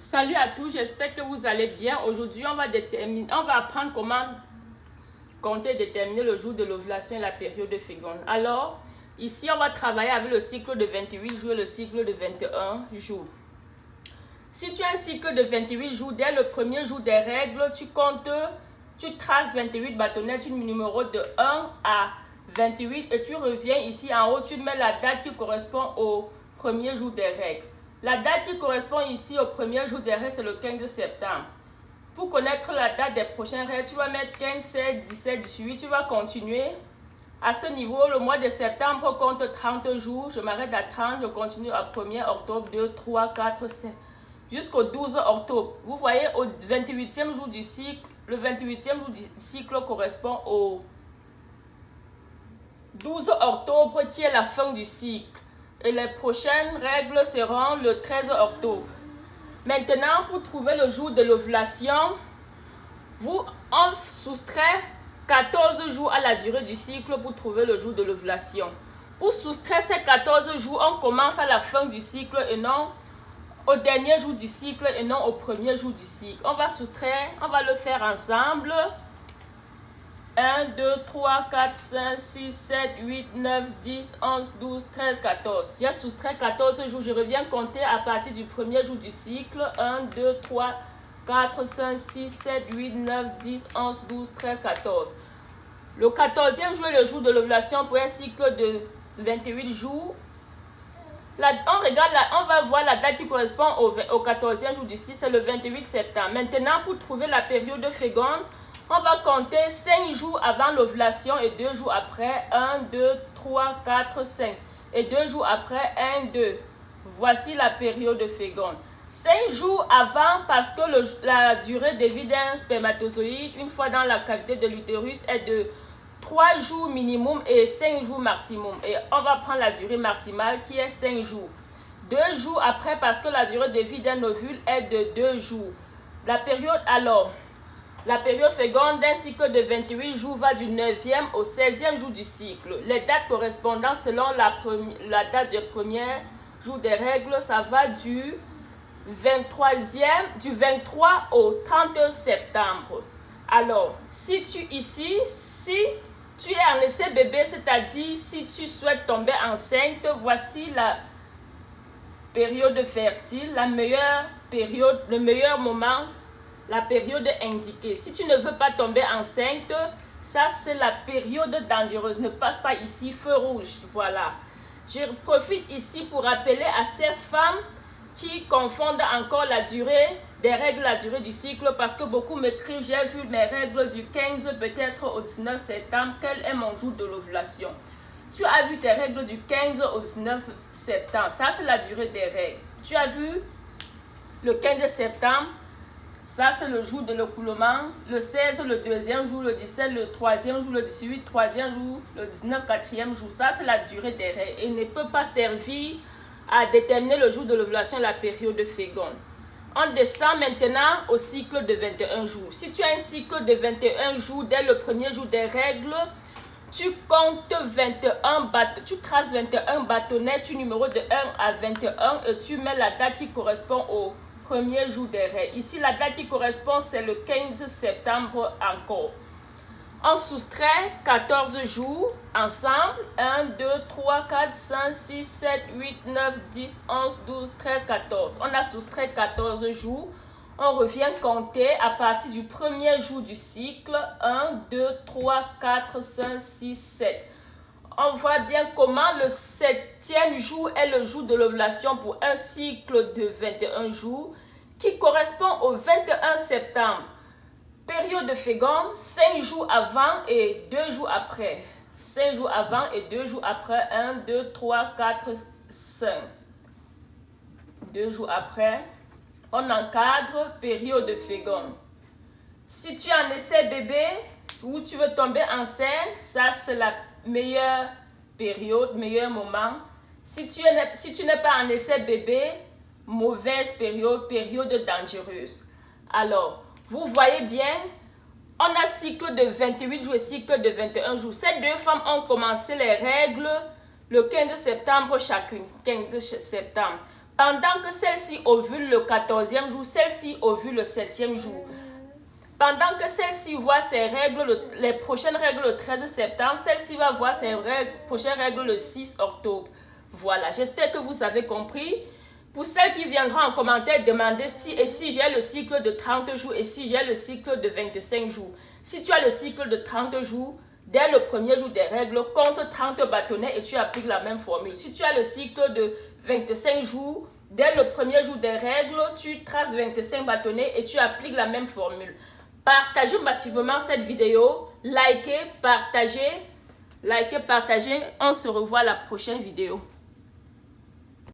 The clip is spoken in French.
Salut à tous, j'espère que vous allez bien. Aujourd'hui, on va apprendre comment compter et déterminer le jour de l'ovulation et la période de féconde. Alors, ici, on va travailler avec le cycle de 28 jours et le cycle de 21 jours. Si tu as un cycle de 28 jours, dès le premier jour des règles, tu traces 28 bâtonnets, tu numéros de 1 à 28 et tu reviens ici en haut, tu mets la date qui correspond au premier jour des règles. La date qui correspond ici au premier jour des règles, c'est le 15 septembre. Pour connaître la date des prochaines règles, tu vas mettre 15, 16, 17, 18. Tu vas continuer. À ce niveau, le mois de septembre compte 30 jours. Je m'arrête à 30. Je continue à 1er octobre, 2, 3, 4, 5. Jusqu'au 12 octobre. Vous voyez, au 28e jour du cycle, le 28e jour du cycle correspond au 12 octobre qui est la fin du cycle. Et les prochaines règles seront le 13 octobre. Maintenant, pour trouver le jour de l'ovulation, on soustrait 14 jours à la durée du cycle pour trouver le jour de l'ovulation. Pour soustraire ces 14 jours, on commence à la fin du cycle et non au dernier jour du cycle et non au premier jour du cycle. On va soustraire, on va le faire ensemble. 1, 2, 3, 4, 5, 6, 7, 8, 9, 10, 11, 12, 13, 14. J'ai soustrait 14 jours. Je reviens compter à partir du premier jour du cycle. 1, 2, 3, 4, 5, 6, 7, 8, 9, 10, 11, 12, 13, 14. Le 14e jour est le jour de l'ovulation pour un cycle de 28 jours. On va voir la date qui correspond au 14e jour du cycle. C'est le 28 septembre. Maintenant, pour trouver la période féconde, on va compter 5 jours avant l'ovulation et 2 jours après. 1, 2, 3, 4, 5. Et 2 jours après, 1, 2. Voici la période féconde. 5 jours avant, parce que la durée de vie d'un spermatozoïde, une fois dans la cavité de l'utérus, est de 3 jours minimum et 5 jours maximum. Et on va prendre la durée maximale qui est 5 jours. 2 jours après, parce que la durée de vie d'un ovule est de 2 jours. La période féconde d'un cycle de 28 jours va du 9e au 16e jour du cycle. Les dates correspondant selon la date du premier jour des règles, ça va du 23 au 30 septembre. Alors, si tu es en essai bébé, c'est-à-dire si tu souhaites tomber enceinte, voici la période fertile, la meilleure période, le meilleur moment, la période indiquée. Si tu ne veux pas tomber enceinte, ça c'est la période dangereuse. Ne passe pas ici, feu rouge. Voilà. Je profite ici pour rappeler à ces femmes qui confondent encore la durée des règles, la durée du cycle, parce que beaucoup m'écrivent, j'ai vu mes règles du 15 peut-être au 19 septembre, quel est mon jour de l'ovulation? Tu as vu tes règles du 15 au 19 septembre, ça c'est la durée des règles. Tu as vu le 15 septembre, ça c'est le jour de l'écoulement, le 16 le deuxième jour, le 17 le troisième jour, le 18 troisième jour, le 19 quatrième jour, ça c'est la durée des règles et ne peut pas servir à déterminer le jour de l'ovulation et la période féconde. On descend maintenant au cycle de 21 jours. Si tu as un cycle de 21 jours, dès le premier jour des règles, tu comptes 21 tu traces 21 bâtonnets, tu numéros de 1 à 21 et tu mets la date qui correspond au premier jour des règles. Ici, la date qui correspond, c'est le 15 septembre encore. On soustrait 14 jours ensemble. 1, 2, 3, 4, 5, 6, 7, 8, 9, 10, 11, 12, 13, 14. On a soustrait 14 jours. On revient compter à partir du premier jour du cycle. 1, 2, 3, 4, 5, 6, 7. On voit bien comment le 7e jour est le jour de l'ovulation pour un cycle de 21 jours qui correspond au 21 septembre. Période féconde, 5 jours avant et 2 jours après. 5 jours avant et 2 jours après. 1, 2, 3, 4, 5. 2 jours après, on encadre période féconde. Si tu es en essai bébé ou tu veux tomber enceinte, ça c'est la meilleure période, meilleur moment. Si tu n'es pas en essai bébé, mauvaise période, période dangereuse. Alors, vous voyez bien, on a cycle de 28 jours et cycle de 21 jours. Ces deux femmes ont commencé les règles le 15 septembre chacune. 15 septembre. Pendant que celle-ci ovule le 14e jour, celle-ci ovule le 7e jour. Pendant que celle-ci voit ses règles, les prochaines règles le 13 septembre, celle-ci va voir ses prochaines règles le 6 octobre. Voilà, j'espère que vous avez compris. Pour celles qui viendront en commentaire demander si j'ai le cycle de 30 jours et si j'ai le cycle de 25 jours. Si tu as le cycle de 30 jours, dès le premier jour des règles, compte 30 bâtonnets et tu appliques la même formule. Si tu as le cycle de 25 jours, dès le premier jour des règles, tu traces 25 bâtonnets et tu appliques la même formule. Partagez massivement cette vidéo, likez, partagez. On se revoit à la prochaine vidéo.